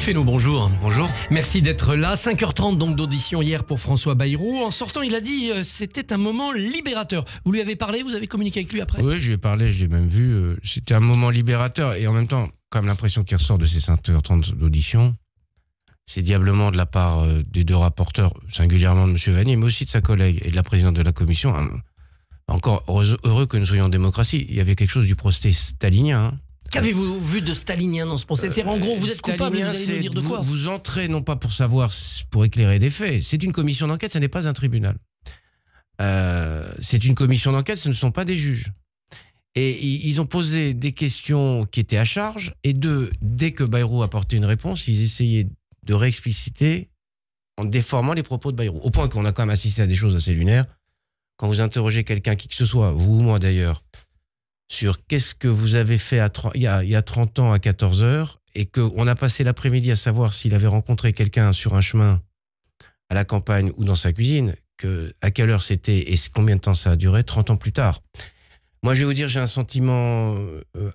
Fesneau, bonjour. Bonjour. Merci d'être là. 5h30 donc d'audition hier pour François Bayrou. En sortant, il a dit c'était un moment libérateur. Vous lui avez parlé, vous avez communiqué avec lui après? Oui, je lui ai parlé, je l'ai même vu. C'était un moment libérateur et en même temps, quand même l'impression qui ressort de ces 5h30 d'audition, c'est diablement de la part des deux rapporteurs, singulièrement de M. Vannier, mais aussi de sa collègue et de la présidente de la commission. Encore heureux que nous soyons en démocratie. Il y avait quelque chose du procès stalinien. Hein. Qu'avez-vous vu de stalinien dans ce procès? En gros, vous êtes coupable, vous allez nous dire de quoi? Vous entrez non pas pour savoir, pour éclairer des faits. C'est une commission d'enquête, ce n'est pas un tribunal. C'est une commission d'enquête, ce ne sont pas des juges. Et ils ont posé des questions qui étaient à charge, et dès que Bayrou apportait une réponse, ils essayaient de réexpliciter en déformant les propos de Bayrou. Au point qu'on a quand même assisté à des choses assez lunaires. Quand vous interrogez quelqu'un, qui que ce soit, vous ou moi d'ailleurs, sur qu'est-ce que vous avez fait il y a 30 ans à 14h, et qu'on a passé l'après-midi à savoir s'il avait rencontré quelqu'un sur un chemin à la campagne ou dans sa cuisine, à quelle heure c'était et combien de temps ça a duré 30 ans plus tard. Moi, je vais vous dire, j'ai un sentiment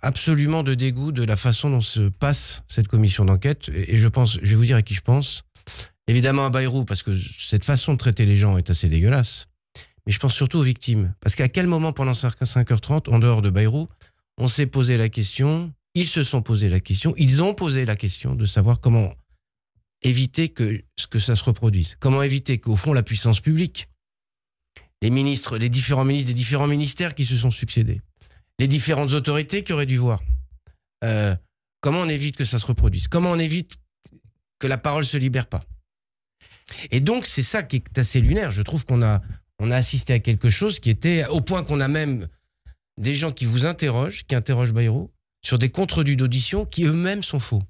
absolument de dégoût de la façon dont se passe cette commission d'enquête. Et je vais vous dire à qui je pense. Évidemment à Bayrou, parce que cette façon de traiter les gens est assez dégueulasse. Mais je pense surtout aux victimes. Parce qu'à quel moment, pendant 5h30, en dehors de Bayrou, on s'est posé la question, ils se sont posé la question, ils ont posé la question de savoir comment éviter que ça se reproduise. Comment éviter qu'au fond, la puissance publique, les ministres, les différents ministres des différents ministères qui se sont succédés, les différentes autorités qui auraient dû voir, comment on évite que ça se reproduise? Comment on évite que la parole se libère pas? Et donc, c'est ça qui est assez lunaire. Je trouve qu'on a assisté à quelque chose qui était, au point qu'on a même des gens qui vous interrogent, qui interrogent Bayrou, sur des comptes-rendus d'audition qui eux-mêmes sont faux.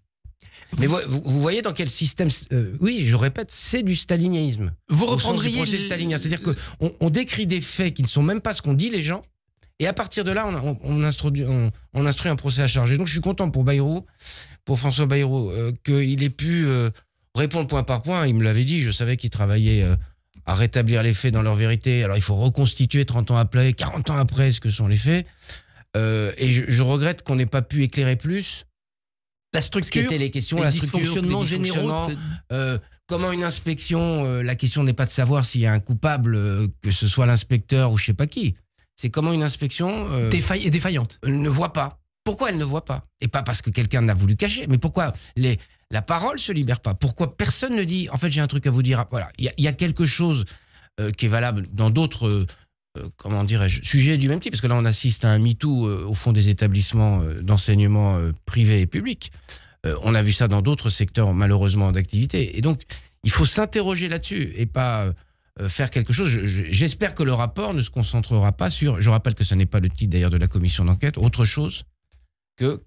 Mais vous voyez dans quel système... oui, je répète, c'est du stalinisme. Vous reprendriez... Au sens du procès stalinien. C'est-à-dire qu'on décrit des faits qui ne sont même pas ce qu'on dit les gens, et à partir de là, on instruit un procès à charge. Donc je suis content pour Bayrou, pour François Bayrou, qu'il ait pu répondre point par point. Il me l'avait dit, je savais qu'il travaillait... à rétablir les faits dans leur vérité. Alors il faut reconstituer 30 ans après, 40 ans après ce que sont les faits. Et je regrette qu'on n'ait pas pu éclairer plus la structure, les questions, les la dysfonctionnements généraux. Comment une inspection, la question n'est pas de savoir s'il y a un coupable, que ce soit l'inspecteur ou je sais pas qui. C'est comment une inspection défaillante ne voit pas. Pourquoi elle ne voit pas? Et pas parce que quelqu'un n'a voulu cacher, mais pourquoi la parole se libère pas? Pourquoi personne ne dit, en fait, j'ai un truc à vous dire. Voilà, il y a quelque chose qui est valable dans d'autres, comment dirais-je, sujets du même type, parce que là, on assiste à un MeToo au fond des établissements d'enseignement privés et publics. On a vu ça dans d'autres secteurs, malheureusement, d'activité. Et donc, il faut s'interroger là-dessus et pas faire quelque chose. J'espère que le rapport ne se concentrera pas sur, je rappelle que ce n'est pas le titre d'ailleurs de la commission d'enquête, autre chose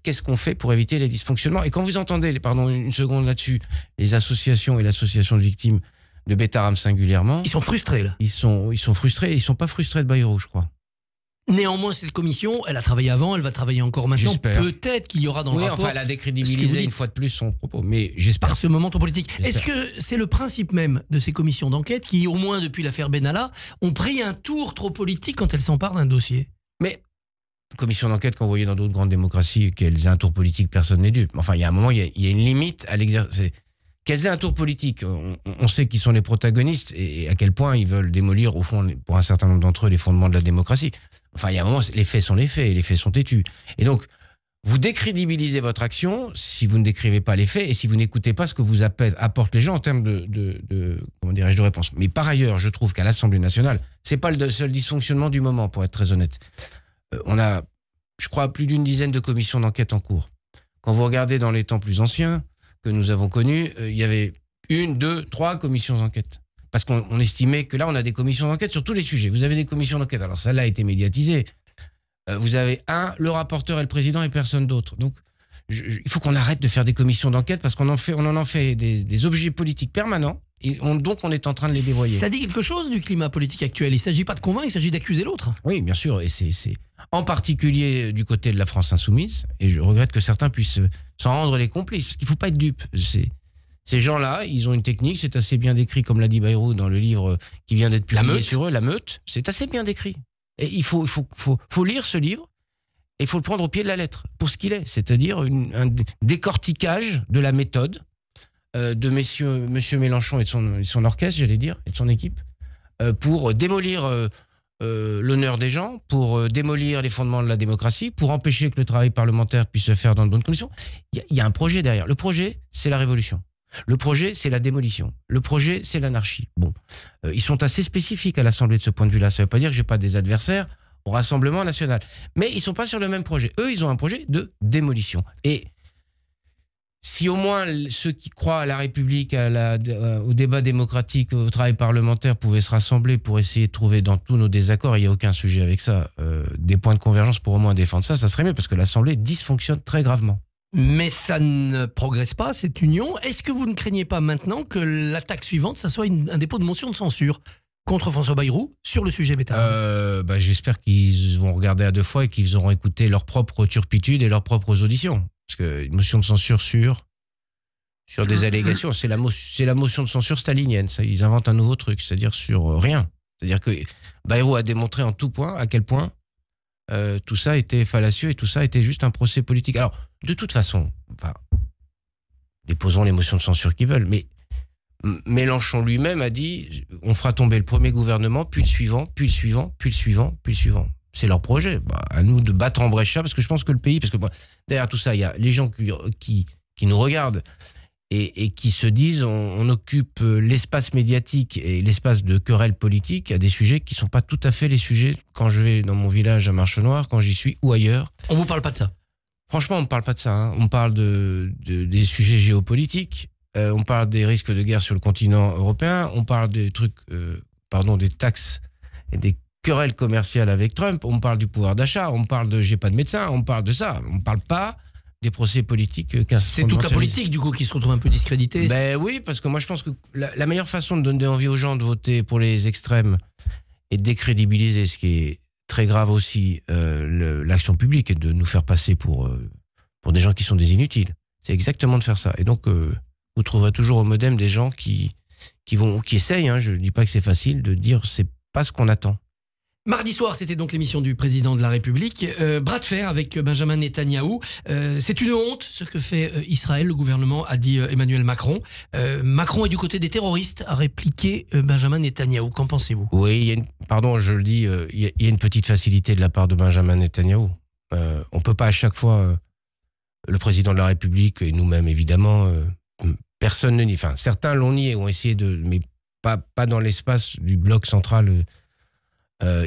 qu'est-ce qu'on fait pour éviter les dysfonctionnements. Et quand vous entendez, pardon, une seconde là-dessus, les associations et l'association de victimes de Betaram singulièrement... Ils sont frustrés, là. Ils sont frustrés, ils ne sont pas frustrés de Bayrou, je crois. Néanmoins, cette commission, elle a travaillé avant, elle va travailler encore maintenant. J'espère. Peut-être qu'il y aura dans le rapport... enfin, elle a décrédibilisé une fois de plus son propos, mais j'espère. Par ce moment trop politique. Est-ce que c'est le principe même de ces commissions d'enquête qui, au moins depuis l'affaire Benalla, ont pris un tour trop politique quand elles s'emparent d'un dossier? Mais... commission d'enquête qu'on voyait dans d'autres grandes démocraties, qu'elles aient un tour politique, personne n'est dupe. Enfin, il y a un moment, il y a une limite à l'exercice. Qu'elles aient un tour politique, on sait qui sont les protagonistes et à quel point ils veulent démolir, au fond, pour un certain nombre d'entre eux, les fondements de la démocratie. Enfin, il y a un moment, les faits sont les faits et les faits sont têtus. Et donc, vous décrédibilisez votre action si vous ne décrivez pas les faits et si vous n'écoutez pas ce que vous apportent les gens en termes comment dirais-je, de réponse. Mais par ailleurs, je trouve qu'à l'Assemblée nationale, c'est pas le seul dysfonctionnement du moment, pour être très honnête. On a, je crois, plus d'une dizaine de commissions d'enquête en cours. Quand vous regardez dans les temps plus anciens que nous avons connus, il y avait 1, 2, 3 commissions d'enquête. Parce qu'on estimait que là, on a des commissions d'enquête sur tous les sujets. Vous avez des commissions d'enquête. Alors, celle-là a été médiatisée. Vous avez le rapporteur et le président et personne d'autre. Donc, il faut qu'on arrête de faire des commissions d'enquête parce qu'on en fait des objets politiques permanents. Et donc, on est en train de les dévoyer. Ça dit quelque chose du climat politique actuel. Il ne s'agit pas de convaincre, il s'agit d'accuser l'autre. Oui, bien sûr. Et c'est en particulier du côté de la France insoumise. Et je regrette que certains puissent s'en rendre les complices. Parce qu'il ne faut pas être dupe. Ces gens-là, ils ont une technique. C'est assez bien décrit, comme l'a dit Bayrou dans le livre qui vient d'être publié sur eux, La Meute. C'est assez bien décrit. Et il faut lire ce livre. Et il faut le prendre au pied de la lettre, pour ce qu'il est. C'est-à-dire un décortiquage de la méthode de monsieur Mélenchon et de son orchestre, j'allais dire, et de son équipe, pour démolir l'honneur des gens, pour démolir les fondements de la démocratie, pour empêcher que le travail parlementaire puisse se faire dans de bonnes conditions. Il y a un projet derrière. Le projet, c'est la révolution. Le projet, c'est la démolition. Le projet, c'est l'anarchie. Bon, ils sont assez spécifiques à l'Assemblée de ce point de vue-là. Ça ne veut pas dire que je n'ai pas des adversaires au Rassemblement national. Mais ils ne sont pas sur le même projet. Eux, ils ont un projet de démolition. Et si au moins ceux qui croient à la République, au débat démocratique, au travail parlementaire pouvaient se rassembler pour essayer de trouver dans tous nos désaccords, il n'y a aucun sujet avec ça, des points de convergence pour au moins défendre ça, ça serait mieux parce que l'Assemblée dysfonctionne très gravement. Mais ça ne progresse pas, cette union. Est-ce que vous ne craignez pas maintenant que l'attaque suivante, ça soit un dépôt de motion de censure contre François Bayrou sur le sujet Betteraves? J'espère qu'ils vont regarder à deux fois et qu'ils auront écouté leur propre turpitude et leurs propres auditions. Parce qu'une motion de censure sur des allégations, c'est la motion de censure stalinienne. Ça, ils inventent un nouveau truc, c'est-à-dire sur rien. C'est-à-dire que Bayrou a démontré en tout point à quel point tout ça était fallacieux et tout ça était juste un procès politique. Alors, de toute façon, déposons les motions de censure qu'ils veulent, mais Mélenchon lui-même a dit on fera tomber le premier gouvernement, puis le suivant, puis le suivant, puis le suivant, puis le suivant. C'est leur projet. À nous de battre en brèche ça, parce que je pense que le pays, parce que derrière tout ça, il y a les gens qui nous regardent et qui se disent on occupe l'espace médiatique et l'espace de querelle politique à des sujets qui ne sont pas tout à fait les sujets quand je vais dans mon village à Marche-Noire, quand j'y suis ou ailleurs. On ne vous parle pas de ça? Franchement, on ne parle pas de ça. Hein. On parle des sujets géopolitiques, on parle des risques de guerre sur le continent européen, on parle des trucs, des taxes et des querelles commerciales avec Trump, on parle du pouvoir d'achat, on parle de j'ai pas de médecin, on parle de ça. On ne parle pas des procès politiques. C'est toute la politique, du coup, qui se retrouve un peu discréditée. Oui, parce que moi, je pense que la meilleure façon de donner envie aux gens de voter pour les extrêmes et de décrédibiliser, ce qui est très grave aussi, l'action publique et de nous faire passer pour des gens qui sont des inutiles. C'est exactement de faire ça. Et donc, vous trouverez toujours au modem des gens qui essayent, hein, je ne dis pas que c'est facile, de dire c'est pas ce qu'on attend. Mardi soir, c'était donc l'émission du président de la République. Bras de fer avec Benjamin Netanyahou. C'est une honte ce que fait Israël, le gouvernement, a dit Emmanuel Macron. Macron est du côté des terroristes, a répliqué Benjamin Netanyahou. Qu'en pensez-vous? Oui, je le dis, il y a une petite facilité de la part de Benjamin Netanyahou. On ne peut pas à chaque fois, le président de la République et nous-mêmes évidemment, personne ne nie. Enfin, certains l'ont nié, ont essayé mais pas dans l'espace du bloc central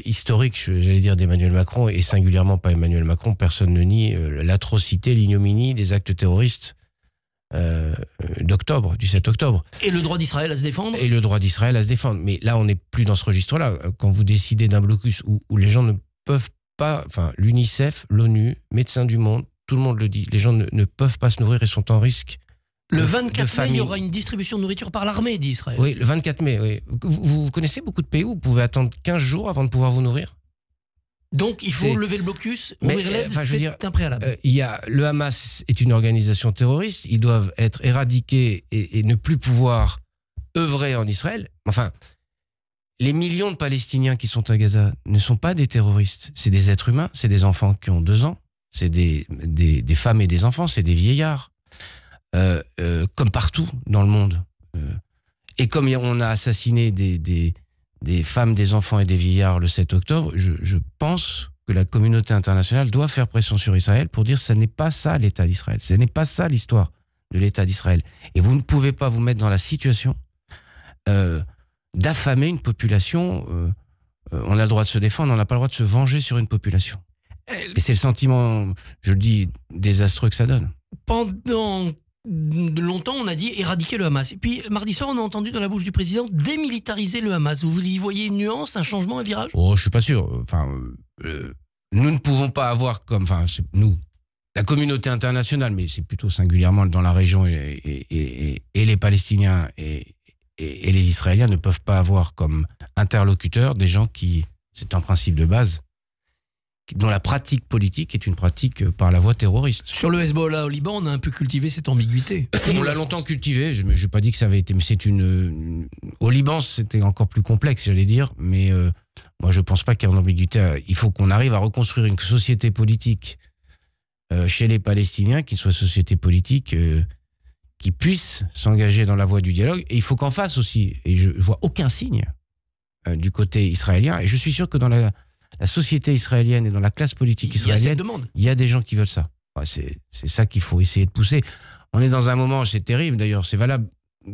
historique, j'allais dire, d'Emmanuel Macron, et singulièrement pas Emmanuel Macron. Personne ne nie l'atrocité, l'ignominie des actes terroristes du 7 octobre. Et le droit d'Israël à se défendre? Et le droit d'Israël à se défendre. Mais là, on n'est plus dans ce registre-là. Quand vous décidez d'un blocus où les gens ne peuvent pas, l'UNICEF, l'ONU, Médecins du Monde, tout le monde le dit, les gens ne peuvent pas se nourrir et sont en risque. Le 24 mai, il y aura une distribution de nourriture par l'armée d'Israël. Oui, le 24 mai, oui. Vous connaissez beaucoup de pays où vous pouvez attendre 15 jours avant de pouvoir vous nourrir? Donc, il faut lever le blocus, ouvrir l'aide, c'est un préalable. Le Hamas est une organisation terroriste, ils doivent être éradiqués et ne plus pouvoir œuvrer en Israël. Enfin, les millions de Palestiniens qui sont à Gaza ne sont pas des terroristes, c'est des êtres humains, c'est des enfants qui ont 2 ans, c'est des femmes et des enfants, c'est des vieillards. Comme partout dans le monde. Et comme on a assassiné des femmes, des enfants et des vieillards le 7 octobre, je pense que la communauté internationale doit faire pression sur Israël pour dire que ce n'est pas ça l'État d'Israël, ce n'est pas ça l'histoire de l'État d'Israël. Et vous ne pouvez pas vous mettre dans la situation d'affamer une population. On a le droit de se défendre, on n'a pas le droit de se venger sur une population. Et c'est le sentiment, je le dis, désastreux que ça donne. Pendant longtemps, on a dit éradiquer le Hamas. Et puis, mardi soir, on a entendu dans la bouche du président démilitariser le Hamas. Vous y voyez une nuance, un changement, un virage? Je ne suis pas sûr. Nous ne pouvons pas avoir nous, la communauté internationale, mais c'est plutôt singulièrement dans la région et les Palestiniens et les Israéliens ne peuvent pas avoir comme interlocuteurs des gens qui, c'est un principe de base, dont la pratique politique est une pratique par la voie terroriste. Sur le Hezbollah au Liban, on a un peu cultivé cette ambiguïté. On l'a longtemps cultivé, je n'ai pas dit que ça avait été... Mais au Liban, c'était encore plus complexe, j'allais dire, mais moi je ne pense pas qu'il y ait une ambiguïté. Il faut qu'on arrive à reconstruire une société politique chez les Palestiniens, qui soit société politique qui puissent s'engager dans la voie du dialogue. Et il faut qu'en face aussi, et je vois aucun signe du côté israélien, et je suis sûr que dans la société israélienne et dans la classe politique israélienne, il y a des gens qui veulent ça. C'est ça qu'il faut essayer de pousser. On est dans un moment, c'est terrible d'ailleurs, c'est valable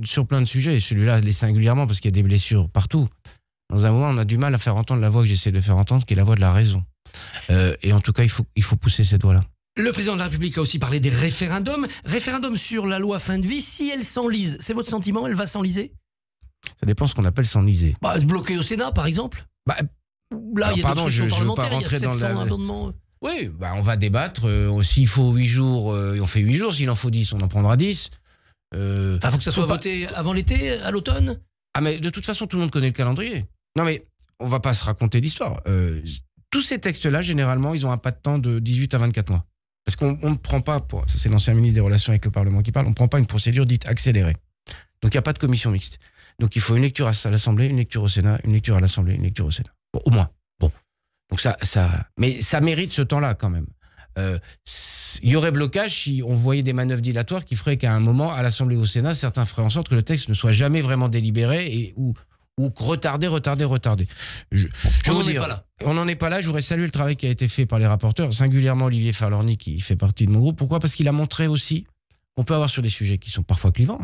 sur plein de sujets, et celui-là l'est singulièrement parce qu'il y a des blessures partout. Dans un moment, on a du mal à faire entendre la voix que j'essaie de faire entendre, qui est la voix de la raison. Et en tout cas, il faut pousser cette voix-là. Le président de la République a aussi parlé des référendums. Référendum sur la loi fin de vie, si elle s'enlise, c'est votre sentiment, elle va s'enliser? Ça dépend ce qu'on appelle s'enliser. Bloquer au Sénat, par exemple. Là, il y a des solutions parlementaires, il y a 700 amendements. Oui, on va débattre. S'il faut 8 jours, on fait 8 jours. S'il en faut 10, on en prendra 10. Il faut que ça soit voté avant l'été, à l'automne. Ah, mais de toute façon, tout le monde connaît le calendrier. Non, mais on va pas se raconter d'histoire. Tous ces textes-là, généralement, ils ont un pas de temps de 18 à 24 mois. Parce qu'on ne prend pas, ça c'est l'ancien ministre des Relations avec le Parlement qui parle, on ne prend pas une procédure dite accélérée. Donc il n'y a pas de commission mixte. Donc il faut une lecture à l'Assemblée, une lecture au Sénat, une lecture à l'Assemblée, une lecture au Sénat. Bon, au moins. Bon. Donc mais ça mérite ce temps-là quand même. Il y aurait blocage si on voyait des manœuvres dilatoires qui feraient qu'à un moment, à l'Assemblée ou au Sénat, certains feraient en sorte que le texte ne soit jamais vraiment délibéré ou retardé. On n'en est pas là. On n'en est pas là. Je voudrais saluer le travail qui a été fait par les rapporteurs, singulièrement Olivier Farlorni qui fait partie de mon groupe. Pourquoi ? Parce qu'il a montré aussi qu'on peut avoir sur des sujets qui sont parfois clivants,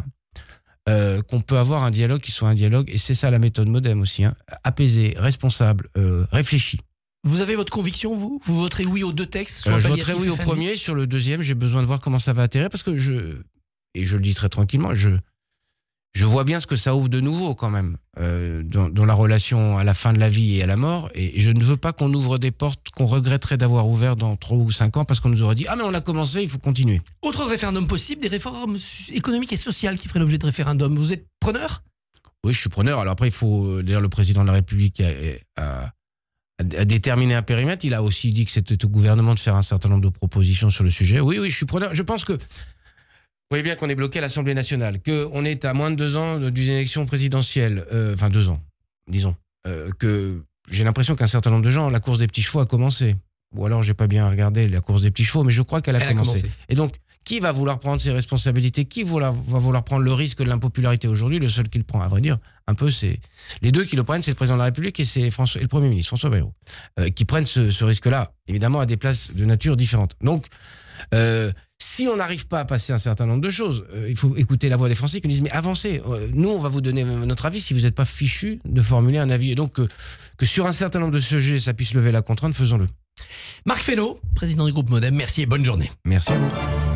qu'on peut avoir un dialogue qui soit un dialogue, et c'est ça la méthode MoDem aussi, apaisé, responsable, réfléchi. Vous avez votre conviction, vous voterez oui aux deux textes? Je voterai oui au premier. Sur le deuxième, j'ai besoin de voir comment ça va atterrir, parce que et je le dis très tranquillement, je vois bien ce que ça ouvre de nouveau quand même dans la relation à la fin de la vie et à la mort, et je ne veux pas qu'on ouvre des portes qu'on regretterait d'avoir ouvertes dans 3 ou 5 ans parce qu'on nous aurait dit « Ah mais on a commencé, il faut continuer ». Autre référendum possible, des réformes économiques et sociales qui feraient l'objet de référendum. Vous êtes preneur? Oui, je suis preneur. Alors après, il faut... D'ailleurs, le président de la République a déterminé un périmètre. Il a aussi dit que c'était au gouvernement de faire un certain nombre de propositions sur le sujet. Oui, je suis preneur. Je pense que vous voyez bien qu'on est bloqué à l'Assemblée nationale, qu'on est à moins de 2 ans d'une élection présidentielle, 2 ans, disons, que j'ai l'impression qu'un certain nombre de gens, la course des petits chevaux a commencé. Ou alors, j'ai pas bien regardé la course des petits chevaux, mais je crois qu'elle a commencé. Et donc, qui va vouloir prendre ses responsabilités? Qui va vouloir prendre le risque de l'impopularité aujourd'hui? Le seul qui le prend, à vrai dire, un peu, c'est... Les deux qui le prennent, c'est le président de la République et le Premier ministre, François Bayrou, qui prennent ce risque-là, évidemment, à des places de nature différentes. Donc, si on n'arrive pas à passer un certain nombre de choses, il faut écouter la voix des Français qui nous disent « Mais avancez, nous, on va vous donner notre avis si vous n'êtes pas fichu de formuler un avis. » Et donc, que sur un certain nombre de sujets, ça puisse lever la contrainte, faisons-le. Marc Fesneau, président du groupe MoDem, merci et bonne journée. Merci à vous.